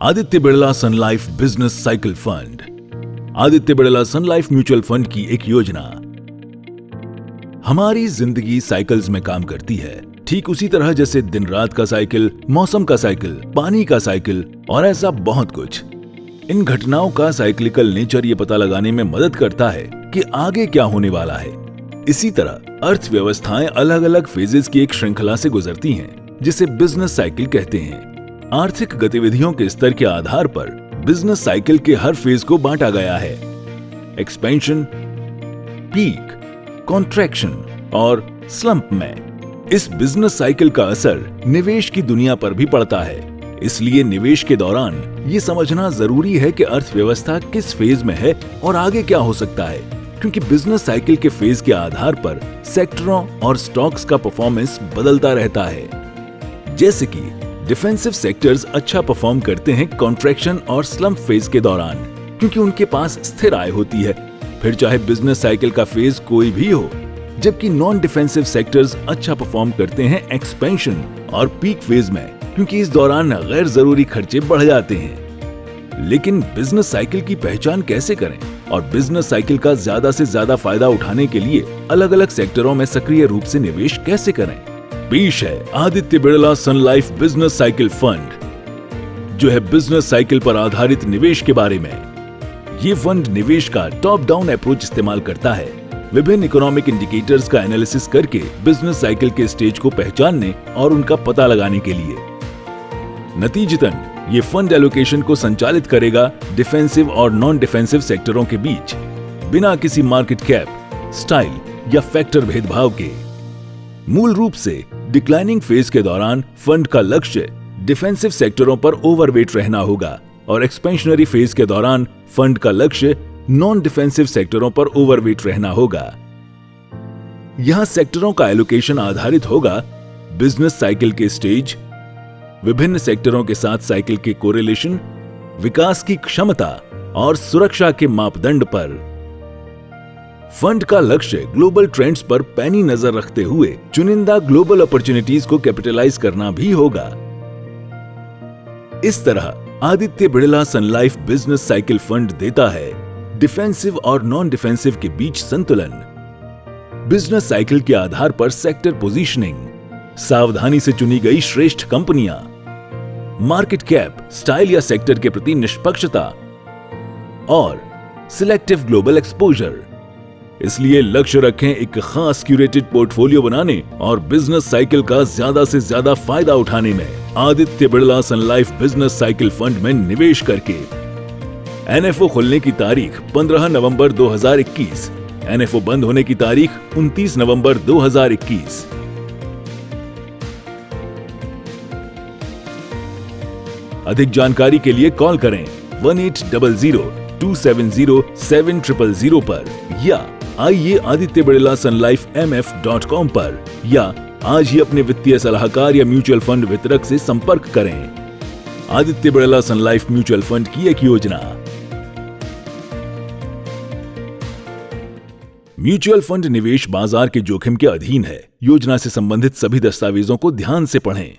Aditya Birla Sun Life business cycle fund. Aditya Birla Sun Life mutual fund की एक योजना। हमारी जिंदगी साइकिल्स में काम करती है, ठीक उसी तरह जैसे दिन रात का साइकिल, मौसम का साइकिल, पानी का साइकिल और ऐसा बहुत कुछ। इन घटनाओं का साइक्लिकल नेचर ये पता लगाने में मदद करता है कि आगे क्या होने वाला है। इसी तरह अर्थव्यवस्थाएं अलग अलग फेजेस की एक श्रृंखला से गुजरती हैं, जिसे बिजनेस साइकिल कहते हैं। आर्थिक गतिविधियों के स्तर के आधार पर बिजनेस साइकिल के हर फेज को बांटा गया है। एक्सपेंशन, पीक, कॉन्ट्रैक्शन और स्लंप में। इस बिजनेस साइकिल का असर निवेश की दुनिया पर भी पड़ता है। इसलिए निवेश के दौरान ये समझना जरूरी है कि अर्थव्यवस्था किस फेज में है और आगे क्या हो सकता है, क्योंकि बिजनेस साइकिल के फेज के आधार पर सेक्टरों और स्टॉक्स का परफॉर्मेंस बदलता रहता है। जैसे कि डिफेंसिव सेक्टर्स अच्छा परफॉर्म करते हैं कॉन्ट्रैक्शन और स्लंप फेज के दौरान, क्योंकि उनके पास स्थिर आय होती है, फिर चाहे बिजनेस साइकिल का फेज कोई भी हो। जबकि नॉन डिफेंसिव सेक्टर्स अच्छा परफॉर्म करते हैं एक्सपेंशन और पीक फेज में, क्योंकि इस दौरान गैर जरूरी खर्चे बढ़ जाते हैं। लेकिन बिजनेस साइकिल की पहचान कैसे करें और बिजनेस साइकिल का ज्यादा से ज्यादा फायदा उठाने के लिए अलग अलग सेक्टरों में सक्रिय रूप से निवेश कैसे करें? पेश है Aditya Birla Sun Life business cycle fund, जो है बिजनेस साइकिल पर आधारित निवेश के बारे में। ये फंड निवेश का टॉप डाउन अप्रोच इस्तेमाल करता है, विभिन्न इकोनॉमिक इंडिकेटर्स का एनालिसिस करके बिजनेस साइकिल के स्टेज को पहचानने और उनका पता लगाने के लिए। नतीजतन ये फंड एलोकेशन को संचालित करेगा डिफेंसिव और नॉन डिफेंसिव सेक्टरों के बीच, बिना किसी मार्केट कैप, स्टाइल या फैक्टर भेदभाव के। मूल रूप से डिक्लाइनिंग फेज के दौरान फंड का लक्ष्य डिफेंसिव सेक्टरों पर ओवरवेट रहना होगा और एक्सपेंशनरी फेज के दौरान फंड का लक्ष्य नॉन डिफेंसिव सेक्टरों पर ओवरवेट रहना होगा। यहां सेक्टरों का एलोकेशन आधारित होगा बिजनेस साइकिल के स्टेज, विभिन्न सेक्टरों के साथ साइकिल के कोरिलेशन, विकास की क्षमता और सुरक्षा के मापदंड पर। फंड का लक्ष्य ग्लोबल ट्रेंड्स पर पैनी नजर रखते हुए चुनिंदा ग्लोबल अपॉर्चुनिटीज को कैपिटलाइज करना भी होगा। इस तरह Aditya Birla Sun Life business cycle fund देता है डिफेंसिव और नॉन डिफेंसिव के बीच संतुलन, बिजनेस साइकिल के आधार पर सेक्टर पोजीशनिंग, सावधानी से चुनी गई श्रेष्ठ कंपनियां, मार्केट कैप, स्टाइल या सेक्टर के प्रति निष्पक्षता और सिलेक्टिव ग्लोबल एक्सपोजर। इसलिए लक्ष्य रखें एक खास क्यूरेटेड पोर्टफोलियो बनाने और बिजनेस साइकिल का ज्यादा से ज्यादा फायदा उठाने में Aditya Birla Sun Life business cycle fund में निवेश करके। एनएफओ खुलने की तारीख 15 नवंबर 2021, एनएफओ बंद होने की तारीख 29 नवंबर 2021। अधिक जानकारी के लिए कॉल करें 1800-270-7000 पर या आइए Aditya Birla Sun life mf.com पर, या आज ही अपने वित्तीय सलाहकार या म्यूचुअल फंड वितरक से संपर्क करें। Aditya Birla Sun Life mutual fund की एक योजना। म्यूचुअल फंड निवेश बाजार के जोखिम के अधीन है। योजना से संबंधित सभी दस्तावेजों को ध्यान से पढ़ें।